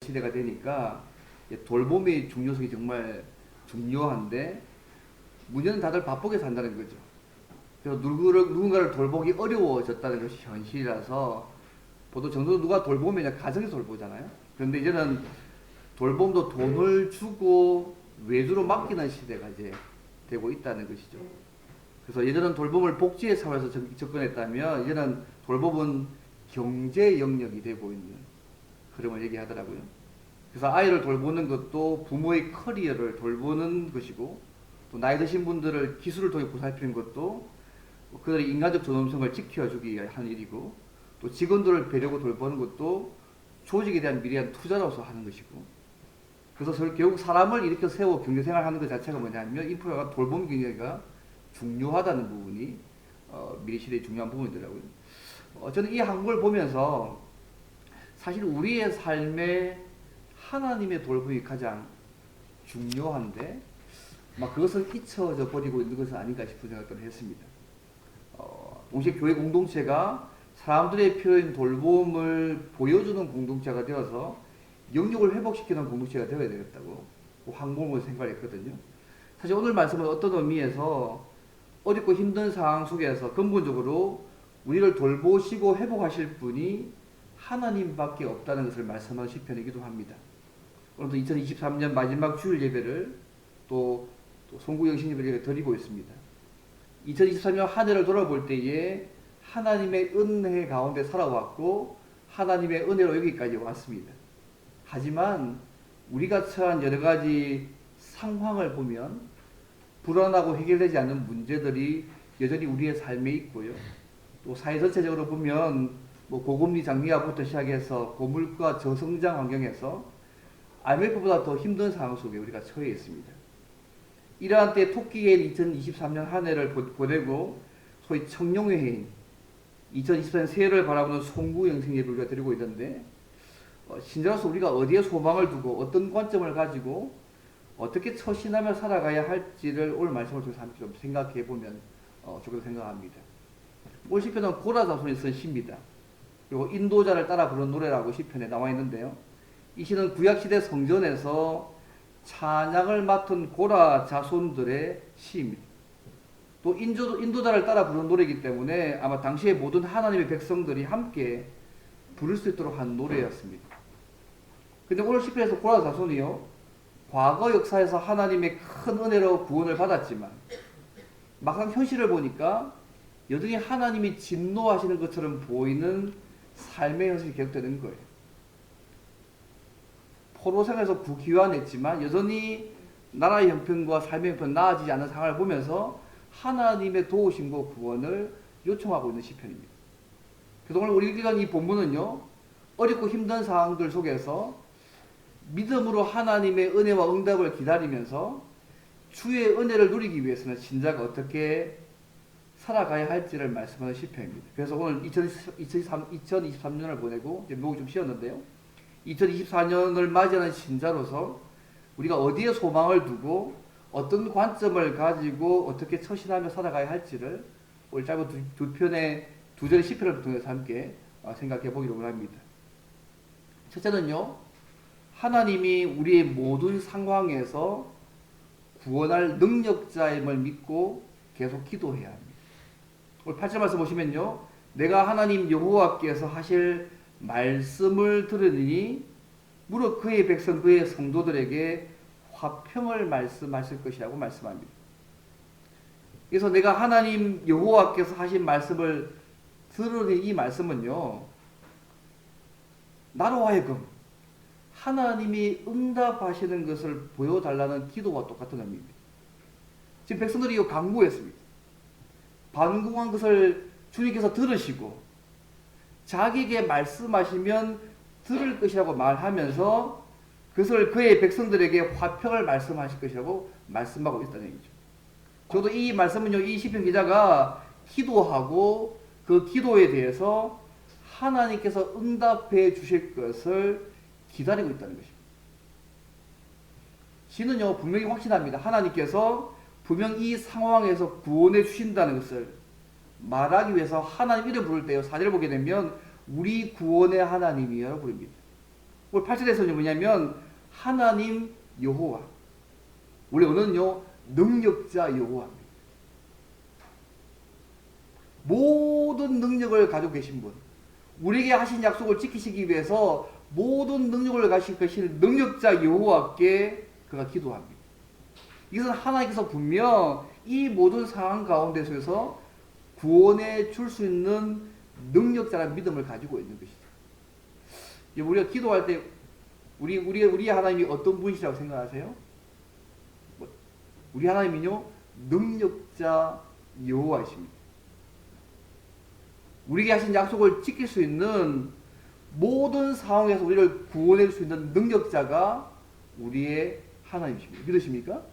시대가 되니까 돌봄의 중요성이 정말 중요한데 문제는 다들 바쁘게 산다는 거죠. 그래서 누군가를 돌보기 어려워졌다는 것이 현실이라서 보통 정도 누가 돌보면 가정에서 돌보잖아요. 그런데 이제는 돌봄도 돈을 주고 외주로 맡기는 시대가 이제 되고 있다는 것이죠. 그래서 예전은 돌봄을 복지의 차원에서 접근했다면 이제는 돌봄은 경제 영역이 되고 있는 흐름을 얘기하더라고요. 그래서 아이를 돌보는 것도 부모의 커리어를 돌보는 것이고 또 나이 드신 분들을 기술을 통해 보살피는 것도 그들의 인간적 존엄성을 지켜주기 위해 하는 일이고 또 직원들을 배려고 돌보는 것도 조직에 대한 미래한 투자로서 하는 것이고 그래서 결국 사람을 이렇게 세워 경제생활 하는 것 자체가 뭐냐면 인프라가 돌봄 경제가 중요하다는 부분이 미래 시대의 중요한 부분이더라고요. 저는 이 항목을 보면서 사실 우리의 삶에 하나님의 돌봄이 가장 중요한데 그것은 잊혀져 버리고 있는 것은 아닌가 싶은 생각을 했습니다. 동시에 교회 공동체가 사람들의 필요인 돌봄을 보여주는 공동체가 되어서 영역을 회복시키는 공동체가 되어야 되겠다고 항목을 생각했거든요. 사실 오늘 말씀은 어떤 의미에서 어렵고 힘든 상황 속에서 근본적으로 우리를 돌보시고 회복하실 분이 하나님밖에 없다는 것을 말씀하는 시편이기도 합니다. 오늘도 2023년 마지막 주일 예배를 또 송구영신 예배를 드리고 있습니다. 2023년 한 해를 돌아볼 때에 하나님의 은혜 가운데 살아왔고 하나님의 은혜로 여기까지 왔습니다. 하지만 우리가 처한 여러 가지 상황을 보면 불안하고 해결되지 않는 문제들이 여전히 우리의 삶에 있고요. 또 사회 전체적으로 보면 고금리 장기화부터 시작해서 고물가 저성장 환경에서 IMF보다 더 힘든 상황 속에 우리가 처해 있습니다. 이러한 때 토끼해인 2023년 한 해를 보내고 소위 청룡의 해인 2024년 새해를 바라보는 송구영생 예배를 우리가 드리고 있는데 신자로서 우리가 어디에 소망을 두고 어떤 관점을 가지고 어떻게 처신하며 살아가야 할지를 오늘 말씀을 통해서 함께 좀 생각해 보면 좋겠다고 생각합니다. 오늘 시편은 고라 자손이 쓴 시입니다. 그리고 인도자를 따라 부른 노래라고 시편에 나와 있는데요. 이 시는 구약시대 성전에서 찬양을 맡은 고라 자손들의 시입니다. 또 인도자를 따라 부른 노래이기 때문에 아마 당시에 모든 하나님의 백성들이 함께 부를 수 있도록 한 노래였습니다. 근데 오늘 시편에서 고라 자손이요, 과거 역사에서 하나님의 큰 은혜로 구원을 받았지만 막상 현실을 보니까 여전히 하나님이 진노하시는 것처럼 보이는 삶의 현실이 계속되는 거예요. 포로생에서 구기환했지만 여전히 나라의 형편과 삶의 형편 나아지지 않는 상황을 보면서 하나님의 도우심과 구원을 요청하고 있는 시편입니다. 그래서 오늘 우리 읽은 이 본문은요, 어렵고 힘든 상황들 속에서 믿음으로 하나님의 은혜와 응답을 기다리면서 주의 은혜를 누리기 위해서는 신자가 어떻게 살아가야 할지를 말씀하는 시편입니다. 그래서 오늘 2023년을 보내고 이제 목이 좀 쉬었는데요. 2024년을 맞이하는 신자로서 우리가 어디에 소망을 두고 어떤 관점을 가지고 어떻게 처신하며 살아가야 할지를 오늘 짧은 두 편의 두 절의 시편을 통해서 함께 생각해 보기로 합니다. 첫째는요, 하나님이 우리의 모든 상황에서 구원할 능력자임을 믿고 계속 기도해야 합니다. 오늘 8절 말씀 보시면요, 내가 하나님 여호와께서 하실 말씀을 들으니 무릇 그의 백성 그의 성도들에게 화평을 말씀하실 것이라고 말씀합니다. 그래서 내가 하나님 여호와께서 하신 말씀을 들으니 이 말씀은요, 나로 하여금 하나님이 응답하시는 것을 보여달라는 기도와 똑같은 의미입니다. 지금 백성들이 이거 간구했습니다. 반궁한 것을 주님께서 들으시고 자기에게 말씀하시면 들을 것이라고 말하면서 그것을 그의 백성들에게 화평을 말씀하실 것이라고 말씀하고 있다는 얘기죠. 저도 이 말씀은요, 이 시편 기자가 기도하고 그 기도에 대해서 하나님께서 응답해 주실 것을 기다리고 있다는 것입니다. 시는요, 분명히 확신합니다. 하나님께서 분명 이 상황에서 구원해 주신다는 것을 말하기 위해서 하나님 이름 부를 때요, 4절 보게 되면 우리 구원의 하나님이여 부릅니다. 오늘 8절에서는 뭐냐면 하나님 여호와. 우리 오늘은요 능력자 여호와입니다. 모든 능력을 가지고 계신 분, 우리에게 하신 약속을 지키시기 위해서 모든 능력을 가지고 계신 능력자 여호와께 그가 기도합니다. 이것은 하나님께서 분명 이 모든 상황 가운데서 구원해 줄 수 있는 능력자라는 믿음을 가지고 있는 것이죠. 우리가 기도할 때 우리 하나님이 어떤 분이시라고 생각하세요? 우리 하나님은요 능력자 여호와이십니다. 우리에게 하신 약속을 지킬 수 있는 모든 상황에서 우리를 구원해 줄 수 있는 능력자가 우리의 하나님이십니다. 믿으십니까?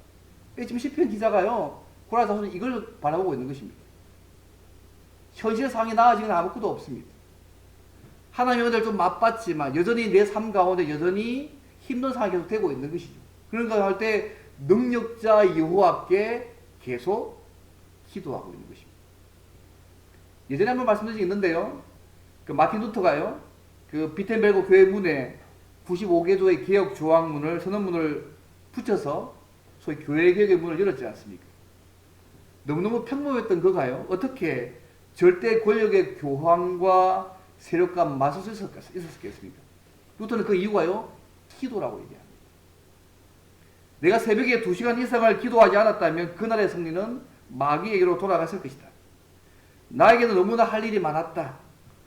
지금 시편 기자가요 고라 자손은 이걸 바라보고 있는 것입니다. 현실 상황이 나아지는 아무것도 없습니다. 하나님의 은혜를 좀 맛봤지만 여전히 내 삶 가운데 여전히 힘든 상황이 계속 되고 있는 것이죠. 그런가 할 때 능력자 여호와께 계속 기도하고 있는 것입니다. 예전에 한번 말씀드린 적이 있는데요. 그 마틴 루터가요. 그 비텐베르그 교회 문에 95개조의 개혁 조항문을 선언문을 붙여서 소위 교회 개혁의 문을 열었지 않습니까? 너무너무 평범했던 그가요. 어떻게 절대 권력의 교황과 세력과 맞설 수 있었겠습니까? 루터는 그 이유가요. 기도라고 얘기합니다. 내가 새벽에 2시간 이상을 기도하지 않았다면 그날의 승리는 마귀에게로 돌아갔을 것이다. 나에게는 너무나 할 일이 많았다.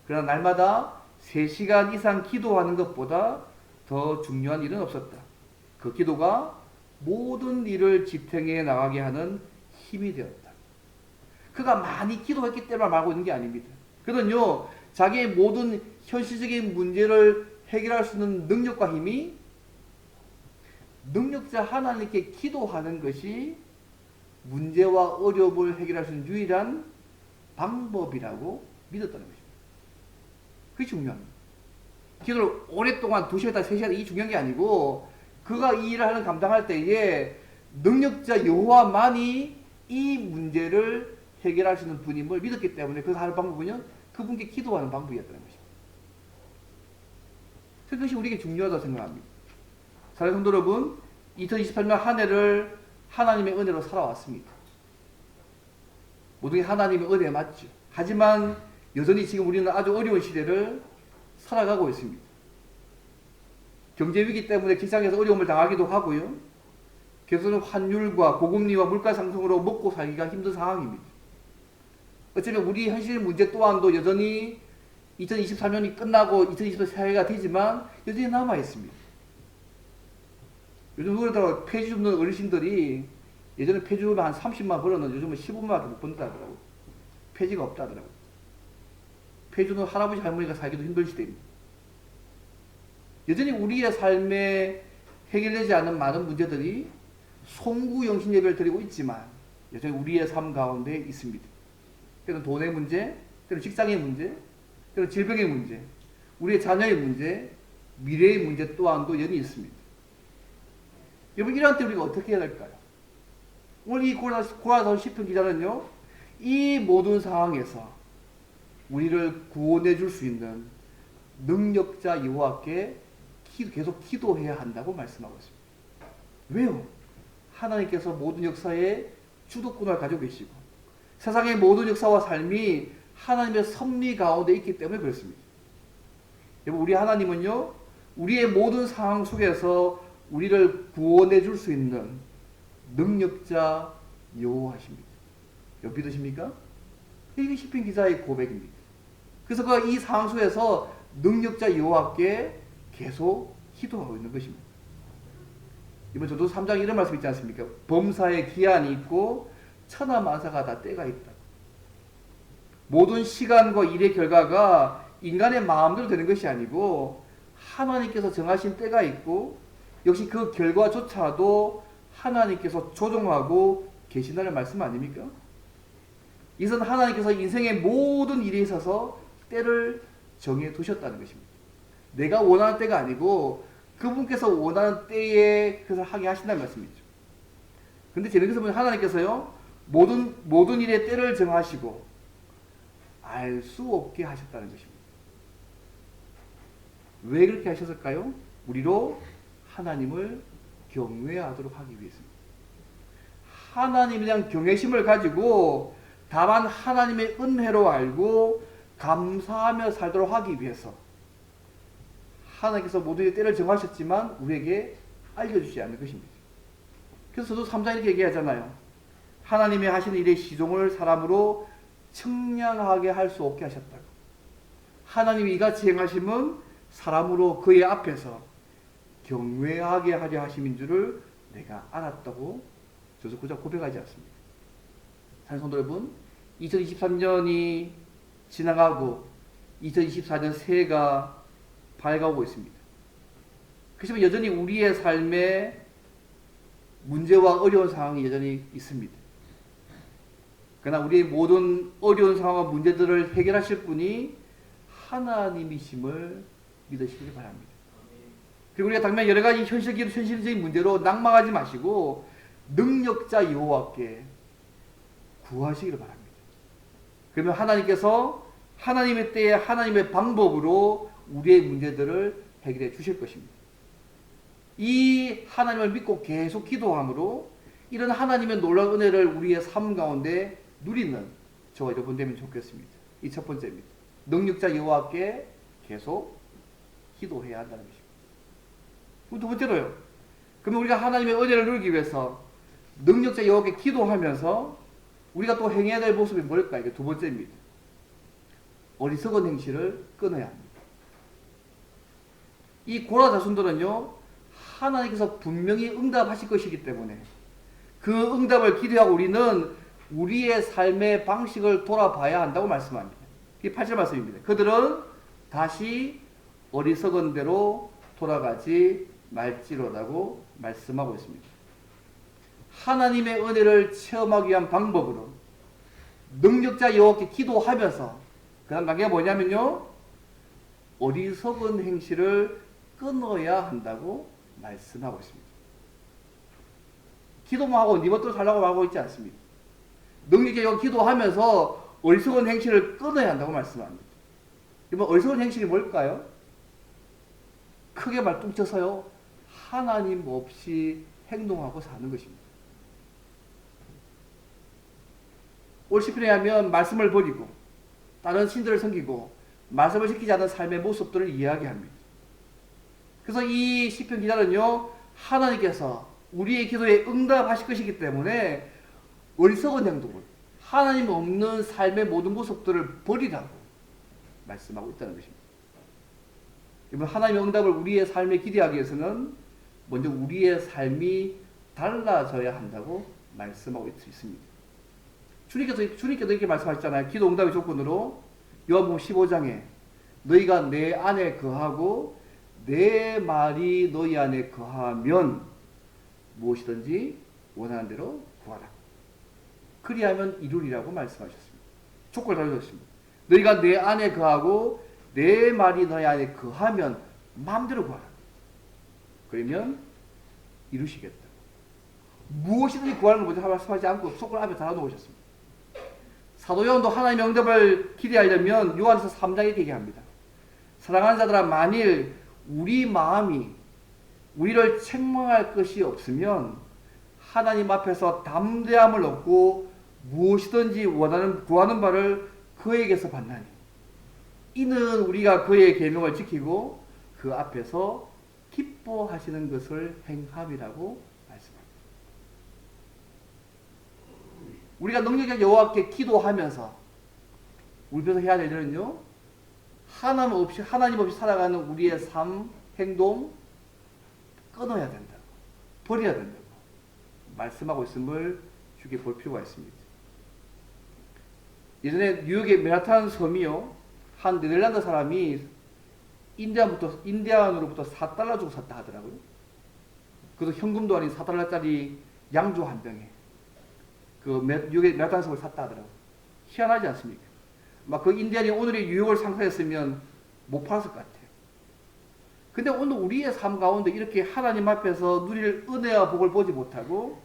그러나 날마다 3시간 이상 기도하는 것보다 더 중요한 일은 없었다. 그 기도가 모든 일을 지탱해 나가게 하는 힘이 되었다. 그가 많이 기도했기 때문에 말하고 있는 게 아닙니다. 그는요, 자기의 모든 현실적인 문제를 해결할 수 있는 능력과 힘이 능력자 하나님께 기도하는 것이 문제와 어려움을 해결할 수 있는 유일한 방법이라고 믿었다는 것입니다. 그게 중요합니다. 기도를 오랫동안 2시간, 3시간 이게 중요한 게 아니고 그가 이 일을 하는 감당할 때에 능력자 여호와만이 이 문제를 해결할 수 있는 분임을 믿었기 때문에 그가 하는 방법은요 그분께 기도하는 방법이었다는 것입니다. 그것이 우리에게 중요하다고 생각합니다. 사랑하는 성도 여러분, 2028년 한 해를 하나님의 은혜로 살아왔습니다. 모든 게 하나님의 은혜 맞죠. 하지만 여전히 지금 우리는 아주 어려운 시대를 살아가고 있습니다. 경제 위기 때문에 직장에서 어려움을 당하기도 하고요. 계속은 환율과 고금리와 물가 상승으로 먹고 살기가 힘든 상황입니다. 어쩌면 우리 현실 문제 또한도 여전히 2023년이 끝나고 2024년 새해가 되지만 여전히 남아 있습니다. 요즘 그러더라고요. 폐지 줍는 어르신들이 예전에 폐지 주면 한 30만 벌었는데 요즘은 15만밖에 못 번다더라고요. 폐지가 없다더라고요. 폐지 주는 할아버지 할머니가 살기도 힘든 시대입니다. 여전히 우리의 삶에 해결되지 않는 많은 문제들이 송구영신 예배를 드리고 있지만 여전히 우리의 삶 가운데 있습니다. 때로는 돈의 문제, 때로는 직장의 문제, 때로는 질병의 문제, 우리의 자녀의 문제, 미래의 문제 또한도 여전히 있습니다. 여러분 이런 때 우리가 어떻게 해야 될까요? 오늘 이 고라서 시편 기자는요. 이 모든 상황에서 우리를 구원해 줄 수 있는 능력자 여호와께 계속 기도해야 한다고 말씀하고 있습니다. 왜요? 하나님께서 모든 역사에 주도권을 가지고 계시고 세상의 모든 역사와 삶이 하나님의 섭리 가운데 있기 때문에 그렇습니다. 여러분 우리 하나님은요. 우리의 모든 상황 속에서 우리를 구원해 줄 수 있는 능력자 여호와십니다. 여러분 믿으십니까? 이게 시편 기자의 고백입니다. 그래서 그가 이 상황 속에서 능력자 여호와께 계속 기도하고 있는 것입니다. 이번 저도 3장 이런 말씀 있지 않습니까? 범사에 기한이 있고 천하만사가 다 때가 있다. 모든 시간과 일의 결과가 인간의 마음대로 되는 것이 아니고 하나님께서 정하신 때가 있고 역시 그 결과조차도 하나님께서 조정하고 계신다는 말씀 아닙니까? 이것은 하나님께서 인생의 모든 일에 있어서 때를 정해 두셨다는 것입니다. 내가 원하는 때가 아니고 그분께서 원하는 때에 그것을 하게 하신다는 말씀이죠. 그런데 재밌는 것은 하나님께서요 모든 일에 때를 정하시고 알 수 없게 하셨다는 것입니다. 왜 그렇게 하셨을까요? 우리로 하나님을 경외하도록 하기 위해서입니다. 하나님에 대한 경외심을 가지고 다만 하나님의 은혜로 알고 감사하며 살도록 하기 위해서 하나님께서 모두의 때를 정하셨지만 우리에게 알려주지 않는 것입니다. 그래서 저도 3장 이렇게 얘기하잖아요. 하나님이 하시는 일의 시종을 사람으로 청량하게 할 수 없게 하셨다고. 하나님이 이같이 행하심은 사람으로 그의 앞에서 경외하게 하려 하심인 줄을 내가 알았다고 저도 그저 고백하지 않습니다. 사랑하는 성도 여러분, 2023년이 지나가고 2024년 새해가 밝아오고 있습니다. 그렇지만 여전히 우리의 삶에 문제와 어려운 상황이 여전히 있습니다. 그러나 우리의 모든 어려운 상황과 문제들을 해결하실 분이 하나님이심을 믿으시기 바랍니다. 그리고 우리가 당면 여러 가지 현실적인 문제로 낙망하지 마시고 능력자 여호와께 구하시기를 바랍니다. 그러면 하나님께서 하나님의 때에 하나님의 방법으로 우리의 문제들을 해결해 주실 것입니다. 이 하나님을 믿고 계속 기도함으로 이런 하나님의 놀라운 은혜를 우리의 삶 가운데 누리는 저와 여러분 되면 좋겠습니다. 이 첫 번째입니다. 능력자 여호와께 계속 기도해야 한다는 것입니다. 두 번째로요. 그러면 우리가 하나님의 은혜를 누리기 위해서 능력자 여호와께 기도하면서 우리가 또 행해야 될 모습이 뭘까? 이게 두 번째입니다. 어리석은 행실을 끊어야 합니다. 이 고라 자손들은요, 하나님께서 분명히 응답하실 것이기 때문에 그 응답을 기대하고 우리는 우리의 삶의 방식을 돌아봐야 한다고 말씀합니다. 이 8절 말씀입니다. 그들은 다시 어리석은 대로 돌아가지 말지로라고 말씀하고 있습니다. 하나님의 은혜를 체험하기 위한 방법으로 능력자 여호와께 기도하면서 그 다음 단계가 뭐냐면요, 어리석은 행실을 끊어야 한다고 말씀하고 있습니다. 기도만 하고 네 멋대로 살라고 말하고 있지 않습니다. 능력자 여호와 기도하면서 어리석은 행실을 끊어야 한다고 말씀합니다. 이번 어리석은 행실이 뭘까요? 크게 말뚱쳐서요, 하나님 없이 행동하고 사는 것입니다. 올 시편에 하면 말씀을 버리고 다른 신들을 섬기고 말씀을 지키지 않는 삶의 모습들을 이야기합니다. 그래서 이 시편 기자는요, 하나님께서 우리의 기도에 응답하실 것이기 때문에 어리석은 행동을, 하나님 없는 삶의 모든 모습들을 버리라고 말씀하고 있다는 것입니다. 여러분, 하나님의 응답을 우리의 삶에 기대하기 위해서는 먼저 우리의 삶이 달라져야 한다고 말씀하고 있습니다. 주님께서 이렇게 말씀하셨잖아요. 기도 응답의 조건으로 요한복음 15장에 너희가 내 안에 거하고 내 말이 너희 안에 거하면 무엇이든지 원하는 대로 구하라. 그리하면 이루리라고 말씀하셨습니다. 조건을 달아주셨습니다. 너희가 내 안에 거하고 내 말이 너희 안에 거하면 마음대로 구하라. 그러면 이루시겠다. 무엇이든지 구하는 걸 먼저 말씀하지 않고 조건을 앞에 달아놓으셨습니다. 사도 요한도 하나님의 응답을 기대하려면 요한에서 3장에 이렇게 얘기합니다. 사랑하는 자들아, 만일 우리 마음이 우리를 책망할 것이 없으면 하나님 앞에서 담대함을 얻고 무엇이든지 구하는 바를 그에게서 받나니 이는 우리가 그의 계명을 지키고 그 앞에서 기뻐하시는 것을 행함이라고 말씀합니다. 우리가 능력자 여호와께 기도하면서 우리에서 해야 될 일은요, 하나님 없이 살아가는 우리의 삶, 행동 끊어야 된다, 버려야 된다고 말씀하고 있음을 주께 볼 필요가 있습니다. 예전에 뉴욕의 맨하탄 섬이요, 한 네덜란드 사람이 인디안으로부터 4달러 주고 샀다 하더라고요. 그래서 현금도 아닌 4달러짜리 양주 한 병에 그 뉴욕의 맨하탄 섬을 샀다 하더라고요. 희한하지 않습니까? 막 그 인디안이 오늘의 뉴욕을 상상했으면 못 팔았을 것 같아요. 근데 오늘 우리의 삶 가운데 이렇게 하나님 앞에서 누릴 은혜와 복을 보지 못하고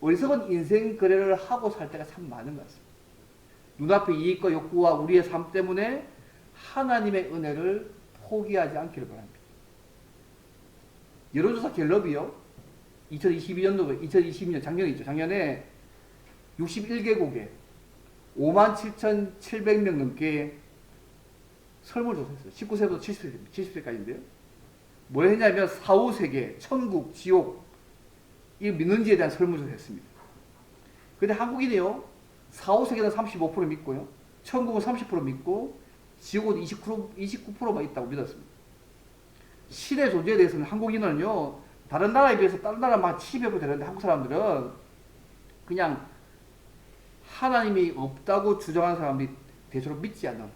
어리석은 인생 거래를 하고 살 때가 참 많은 것 같습니다. 눈앞의 이익과 욕구와 우리의 삶 때문에 하나님의 은혜를 포기하지 않기를 바랍니다. 여론조사 갤럽이요. 2022년 작년에 있죠. 작년에 61개국에 57,700명 넘게 설문조사했어요. 19세부터 70세까지인데요. 뭘 했냐면 4, 5세계, 천국, 지옥 이 믿는지에 대한 설문조사했습니다. 근데 한국인이요. 4, 5세계는 35% 믿고요. 천국은 30% 믿고 지옥은 29%만 있다고 믿었습니다. 신의 존재에 대해서는 한국인은요. 다른 나라에 비해서 다른 나라 막 70여% 되는데 한국 사람들은 그냥 하나님이 없다고 주장하는 사람들이 대체로 믿지 않는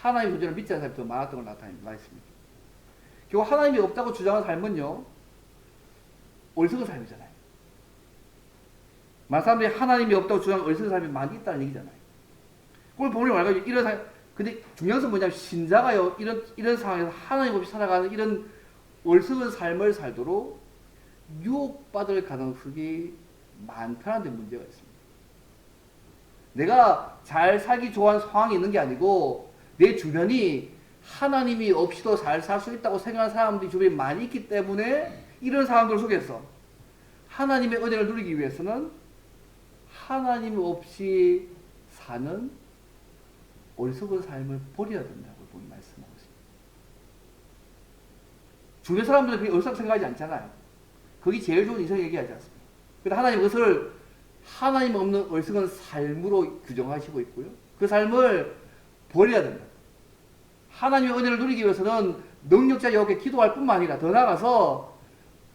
하나님의 존재를 믿지 않는 사람이 더 많았던 걸 나타냈습니다. 결국 하나님이 없다고 주장하는 삶은요. 어리석은 삶이잖아요. 많은 사람들이 하나님이 없다고 주장하는 어리석은 삶이 많이 있다는 얘기잖아요. 그걸 보면 말하자면 이런 삶, 근데 중요한 것은 뭐냐면 신자가요. 이런 상황에서 하나님 없이 살아가는 이런 어리석은 삶을 살도록 유혹받을 가능성이 많다는 데 문제가 있습니다. 내가 잘 살기 좋아하는 상황이 있는 게 아니고 내 주변이 하나님이 없이도 잘 살 수 있다고 생각하는 사람들이 주변에 많이 있기 때문에 이런 상황들 속에서 하나님의 은혜를 누리기 위해서는 하나님 없이 사는 어리석은 삶을 버려야 된다고 보기 말씀하고 있습니다. 주변 사람들은 그게 어리석다고 생각하지 않잖아요. 그게 제일 좋은 인생 얘기하지 않습니다. 그런데 하나님 그것을 하나님 없는 어리석은 삶으로 규정하시고 있고요. 그 삶을 버려야 된다. 하나님의 은혜를 누리기 위해서는 능력자 여호와께 기도할 뿐만 아니라 더 나아가서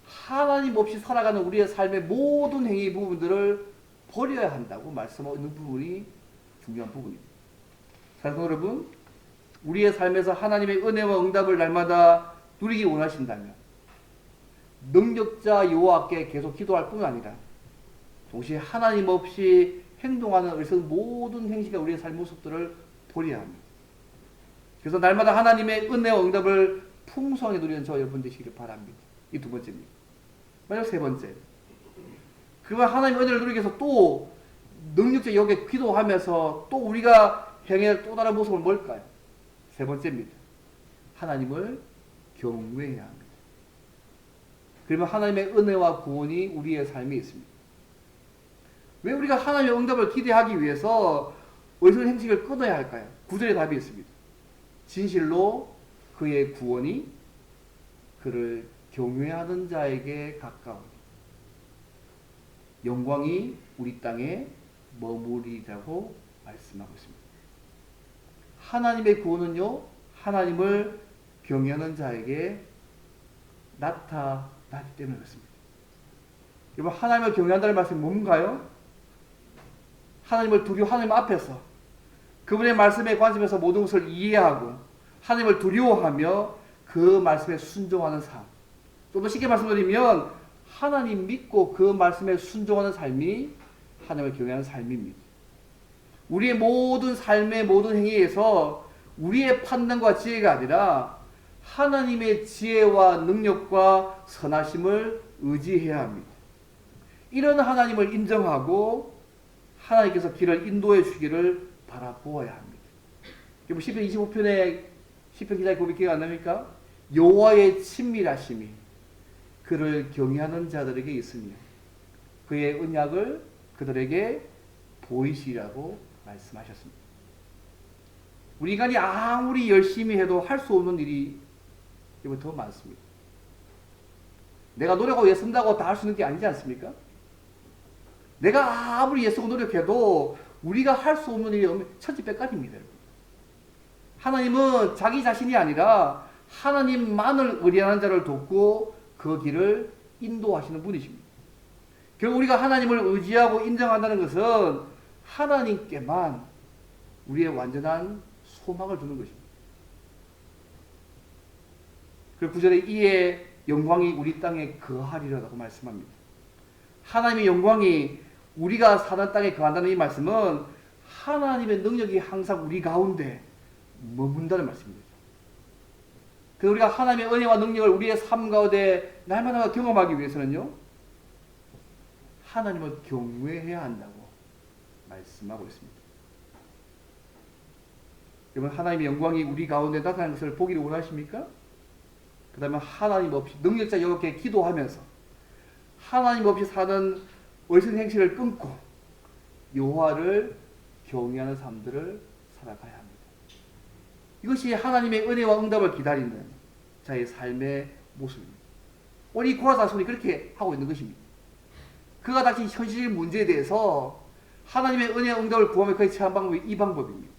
하나님 없이 살아가는 우리의 삶의 모든 행위 부분들을 버려야 한다고 말씀하고 있는 부분이 중요한 부분입니다. 사랑하는 여러분, 우리의 삶에서 하나님의 은혜와 응답을 날마다 누리기 원하신다면 능력자 여호와께 계속 기도할 뿐 아니라 동시에 하나님 없이 행동하는 어리석은 모든 행실과 우리의 삶 모습들을 버려야 합니다. 그래서 날마다 하나님의 은혜와 응답을 풍성하게 누리는 저 여러분 되시기를 바랍니다. 이 두 번째입니다. 마지막 세 번째. 그와 하나님의 은혜를 누리기 위해서 또 능력자 여호와께 기도하면서 또 우리가 행해야 할 또 다른 모습은 뭘까요? 세 번째입니다. 하나님을 경외해야 합니다. 그러면 하나님의 은혜와 구원이 우리의 삶에 있습니다. 왜 우리가 하나님의 응답을 기대하기 위해서 어리석은 행식을 끊어야 할까요? 9절의 답이 있습니다. 진실로 그의 구원이 그를 경외하는 자에게 가까우니 영광이 우리 땅에 머무리라고 말씀하고 있습니다. 하나님의 구원은요, 하나님을 경외하는 자에게 나타나기 때문에 그렇습니다. 여러분, 하나님을 경외한다는 말씀이 뭔가요? 하나님을 하나님 앞에서 그분의 말씀에 관심해서 모든 것을 이해하고 하나님을 두려워하며 그 말씀에 순종하는 삶. 좀 더 쉽게 말씀드리면 하나님 믿고 그 말씀에 순종하는 삶이 하나님을 경외하는 삶입니다. 우리의 모든 삶의 모든 행위에서 우리의 판단과 지혜가 아니라 하나님의 지혜와 능력과 선하심을 의지해야 합니다. 이런 하나님을 인정하고 하나님께서 길을 인도해 주기를 바라보아야 합니다. 시편 25편에 시편 기자의 고백 기억 안 납니까? 여호와의 친밀하심이 그를 경외하는 자들에게 있으며 그의 언약을 그들에게 보이시라고 말씀하셨습니다. 우리 인간이 아무리 열심히 해도 할 수 없는 일이 더 많습니다. 내가 노력하고 애쓴다고 다 할 수 있는 게 아니지 않습니까? 내가 아무리 애쓰고 노력해도 우리가 할 수 없는 일이 천지백갈입니다. 하나님은 자기 자신이 아니라 하나님만을 의뢰하는 자를 돕고 그 길을 인도하시는 분이십니다. 결국 우리가 하나님을 의지하고 인정한다는 것은 하나님께만 우리의 완전한 소망을 두는 것입니다. 그리고 9절에 이에 영광이 우리 땅에 거하리라고 말씀합니다. 하나님의 영광이 우리가 사는 땅에 거한다는 이 말씀은 하나님의 능력이 항상 우리 가운데 머문다는 말씀입니다. 그 우리가 하나님의 은혜와 능력을 우리의 삶 가운데 날마다 경험하기 위해서는요, 하나님을 경외해야 한다고 말씀하고 있습니다. 여러분, 하나님의 영광이 우리 가운데 나타나는 것을 보기를 원하십니까? 그 다음에 하나님 없이 능력자 여호와께 기도하면서 하나님 없이 사는 어리석은 행실을 끊고 여호와를 경외하는 삶들을 살아가야 합니다. 이것이 하나님의 은혜와 응답을 기다리는 자의 삶의 모습입니다. 오늘 이 고라 자손이 그렇게 하고 있는 것입니다. 그가 닥친 현실 문제에 대해서 하나님의 은혜와 응답을 구하며 그의 처한 방법이 이 방법입니다.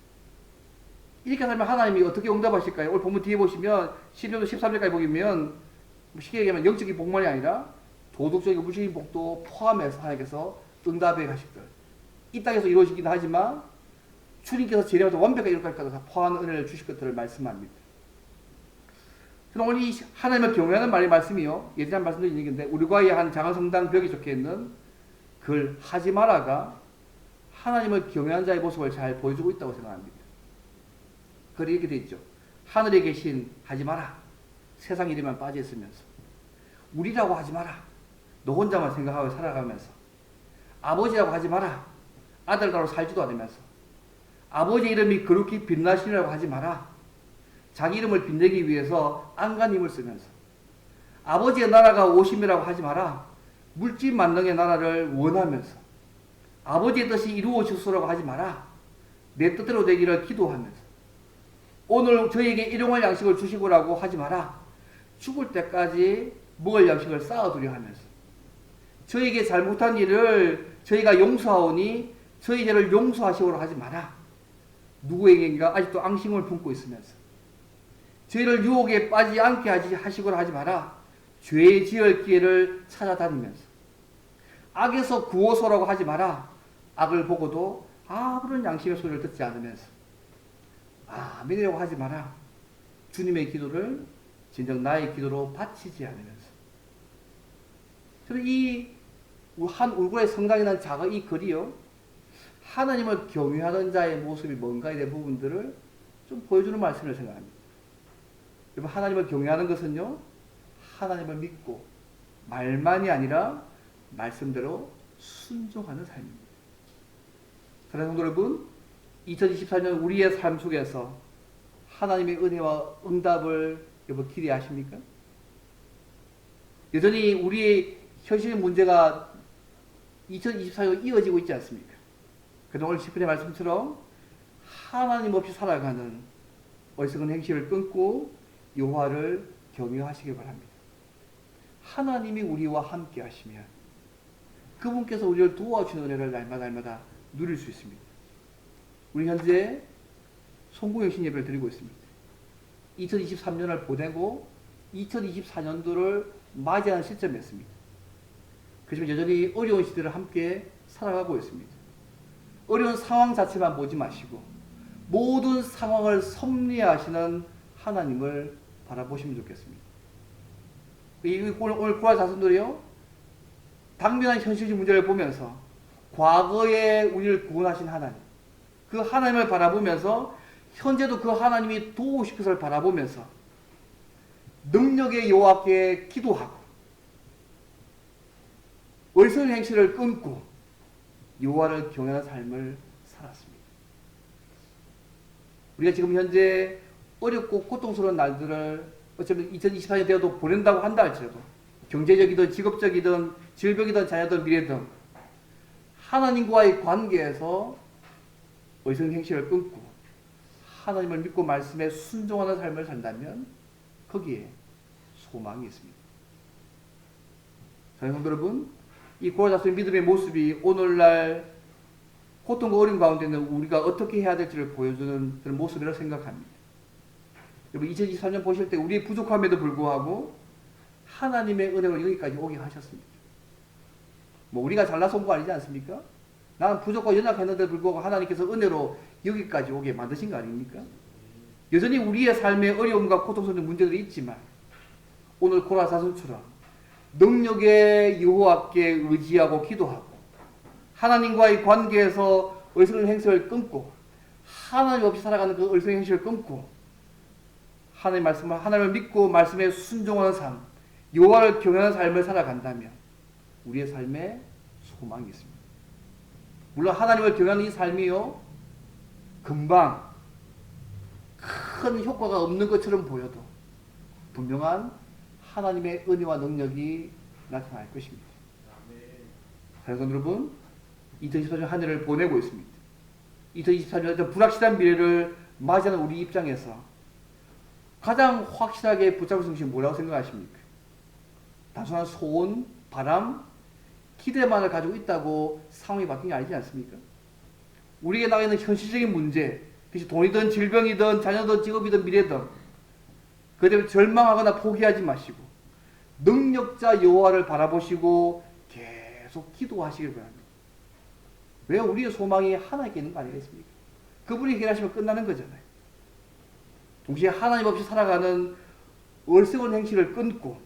이렇게 살면 하나님이 어떻게 응답하실까요? 오늘 본문 뒤에 보시면 12절 13절까지 보면 쉽게 얘기하면 영적인 복만이 아니라 도덕적인 물질적인 복도 포함해서 하나님께서 응답해 가시들 이 땅에서 이루어지긴 하지만 주님께서 재림하셔서 완벽하게 이룰까지 다 포함한 은혜를 주실 것들을 말씀합니다. 저는 오늘 이 하나님을 경외하는 말의 말씀이요. 예전에 말씀드린 얘기인데 우리과의 한 작은 성당 벽에 적혀있는 글 하지 마라가 하나님을 경외하는 자의 모습을 잘 보여주고 있다고 생각합니다. 글이 이렇게 되어 있죠. 하늘에 계신 하지 마라. 세상 일에만 빠져 있으면서 우리라고 하지 마라. 너 혼자만 생각하고 살아가면서 아버지라고 하지 마라. 아들다로 살지도 않으면서 아버지 이름이 거룩히 빛나시라고 하지 마라. 자기 이름을 빛내기 위해서 안간 힘을 쓰면서 아버지의 나라가 오심이라고 하지 마라. 물질 만능의 나라를 원하면서 아버지의 뜻이 이루어지소서라고 하지 마라. 내 뜻대로 되기를 기도하면서 오늘 저에게 일용할 양식을 주시고라고 하지 마라. 죽을 때까지 먹을 양식을 쌓아두려 하면서 저에게 잘못한 일을 저희가 용서하오니 저희 죄를 용서하시오라 하지 마라. 누구에게인가 아직도 앙심을 품고 있으면서 저희를 유혹에 빠지지 않게 하시고라 하지 마라. 죄의 지을 기회를 찾아다니면서 악에서 구호소라고 하지 마라. 악을 보고도 아무런 양심의 소리를 듣지 않으면서 아멘이라고 하지 마라. 주님의 기도를 진정 나의 기도로 바치지 않으면서 저는 이 한 울굴의 성당이라는 작은 이 글이요 하나님을 경외하는 자의 모습이 뭔가에 대한 부분들을 좀 보여주는 말씀을 생각합니다. 여러분 하나님을 경외하는 것은요 하나님을 믿고 말만이 아니라 말씀대로 순종하는 삶입니다. 사랑하는 성도 여러분 2024년 우리의 삶 속에서 하나님의 은혜와 응답을 여러분 기대하십니까? 여전히 우리의 현실 문제가 2024년 이어지고 있지 않습니까? 그래서 오늘 10분의 말씀처럼 하나님 없이 살아가는 어리석은 행실을 끊고 여호와를 경외하시기 바랍니다. 하나님이 우리와 함께 하시면 그분께서 우리를 도와주는 은혜를 날마다 누릴 수 있습니다. 우리 현재 송구영신 예배를 드리고 있습니다. 2023년을 보내고 2024년도를 맞이하는 시점이었습니다. 그렇지만 여전히 어려운 시대를 함께 살아가고 있습니다. 어려운 상황 자체만 보지 마시고 모든 상황을 섭리하시는 하나님을 바라보시면 좋겠습니다. 오늘 구할 자손들이요 당면한 현실적 문제를 보면서 과거에 우리를 구원하신 하나님 그 하나님을 바라보면서 현재도 그 하나님이 도우실 것을 바라보면서 능력의 여호와께 기도하고 어리석은 행실을 끊고 여호와를 경외하는 삶을 살았습니다. 우리가 지금 현재 어렵고 고통스러운 날들을 어쩌면 2024년 되어도 보낸다고 한다 할지라도 경제적이든 직업적이든 질병이든 자녀든 미래든 하나님과의 관계에서 어리석은 행실을 끊고 하나님을 믿고 말씀에 순종하는 삶을 산다면 거기에 소망이 있습니다. 사랑하는 성도 여러분 이 고라자손의 믿음의 모습이 오늘날 고통과 어려움 가운데 있는 우리가 어떻게 해야 될지를 보여주는 그런 모습이라고 생각합니다. 여러분 2023년 보실 때 우리의 부족함에도 불구하고 하나님의 은혜로 여기까지 오게 하셨습니다. 뭐 우리가 잘나서 온 거 아니지 않습니까? 나는 부족하고 연약했는데도 불구하고 하나님께서 은혜로 여기까지 오게 만드신 거 아닙니까? 여전히 우리의 삶에 어려움과 고통스러운 문제들이 있지만 오늘 고라자손처럼 능력의 여호와께 의지하고 기도하고 하나님과의 관계에서 어리석은 행실을 끊고 하나님 없이 살아가는 그 어리석은 행실을 끊고 하나님 말씀을 하나님을 믿고 말씀에 순종하는 삶 여호와를 경외하는 삶을 살아간다면 우리의 삶에 소망이 있습니다. 물론 하나님을 경외하는 이 삶이요 금방 큰 효과가 없는 것처럼 보여도 분명한 하나님의 은혜와 능력이 나타날 것입니다. 사랑하는 여러분, 2024년 한 해를 보내고 있습니다. 2024년 불확실한 미래를 맞이하는 우리 입장에서 가장 확실하게 붙잡을 수 있는 것이 뭐라고 생각하십니까? 단순한 소원, 바람, 기대만을 가지고 있다고 상황이 바뀐 게 아니지 않습니까? 우리에게 나가 있는 현실적인 문제, 그것이 돈이든 질병이든 자녀든 직업이든 미래든 그에 대해 절망하거나 포기하지 마시고 능력자 여호와를 바라보시고 계속 기도하시길 바랍니다. 왜 우리의 소망이 하나님께 있는 거 아니겠습니까? 그분이 해결하시면 끝나는 거잖아요. 동시에 하나님 없이 살아가는 어리석은 행실을 끊고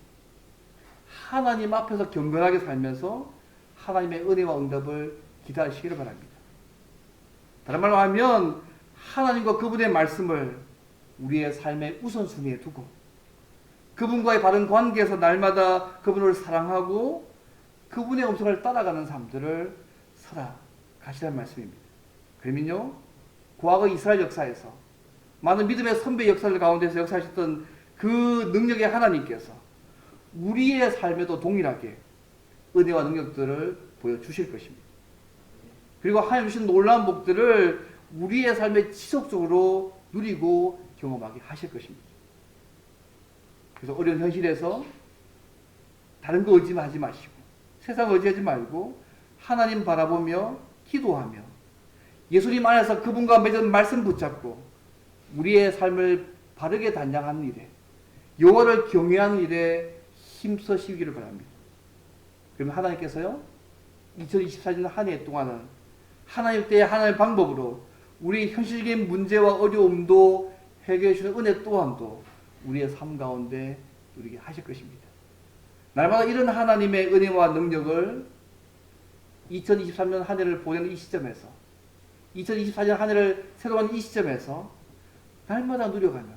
하나님 앞에서 경건하게 살면서 하나님의 은혜와 응답을 기다리시기를 바랍니다. 다른 말로 하면 하나님과 그분의 말씀을 우리의 삶의 우선순위에 두고 그분과의 바른 관계에서 날마다 그분을 사랑하고 그분의 음성을 따라가는 삶들을 살아가시라는 말씀입니다. 그러면요, 과거 이스라엘 역사에서 많은 믿음의 선배 역사를 가운데서 역사하셨던 그 능력의 하나님께서 우리의 삶에도 동일하게 은혜와 능력들을 보여주실 것입니다. 그리고 하나님 주신 놀라운 복들을 우리의 삶에 지속적으로 누리고 경험하게 하실 것입니다. 그래서 어려운 현실에서 다른 거 의지하지 마시고 세상 의지하지 말고 하나님 바라보며 기도하며 예수님 안에서 그분과 맺은 말씀 붙잡고 우리의 삶을 바르게 단장하는 일에 여호와를 경외하는 일에 힘쓰시기를 바랍니다. 그러면 하나님께서요 2024년 한 해 동안은 하나님 때의 하나님의 방법으로 우리 현실적인 문제와 어려움도 해결해 주는 은혜 또한도 우리의 삶 가운데 누리게 하실 것입니다. 날마다 이런 하나님의 은혜와 능력을 2023년 한 해를 보내는 이 시점에서 2024년 한 해를 새로운 이 시점에서 날마다 누려가는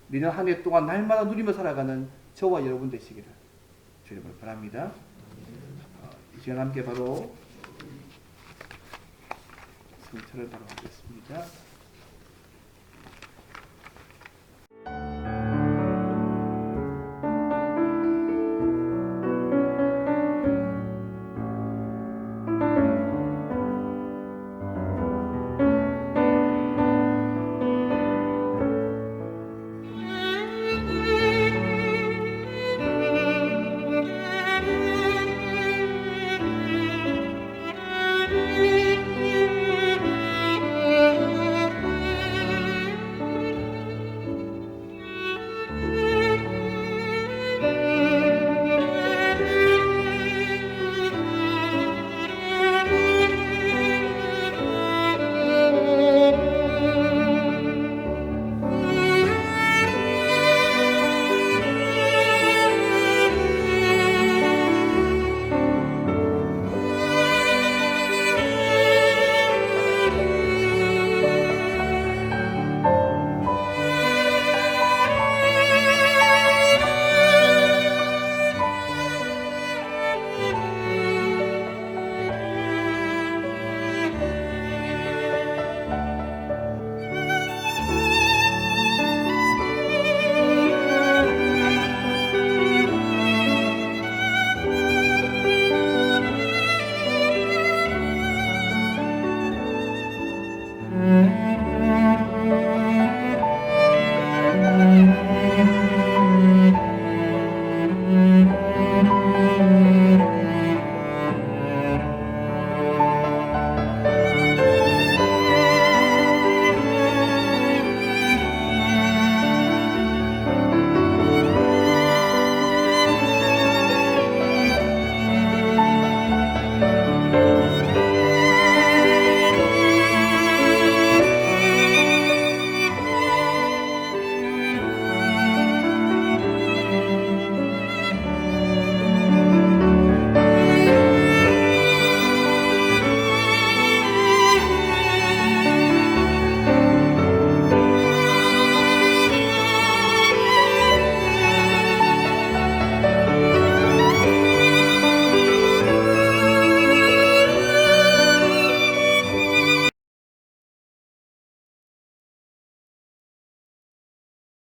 내년 한 해 동안 날마다 누리며 살아가는 저와 여러분 되시기를 주님을 바랍니다. 이 시간 함께 바로 성찰을 바로 하겠습니다.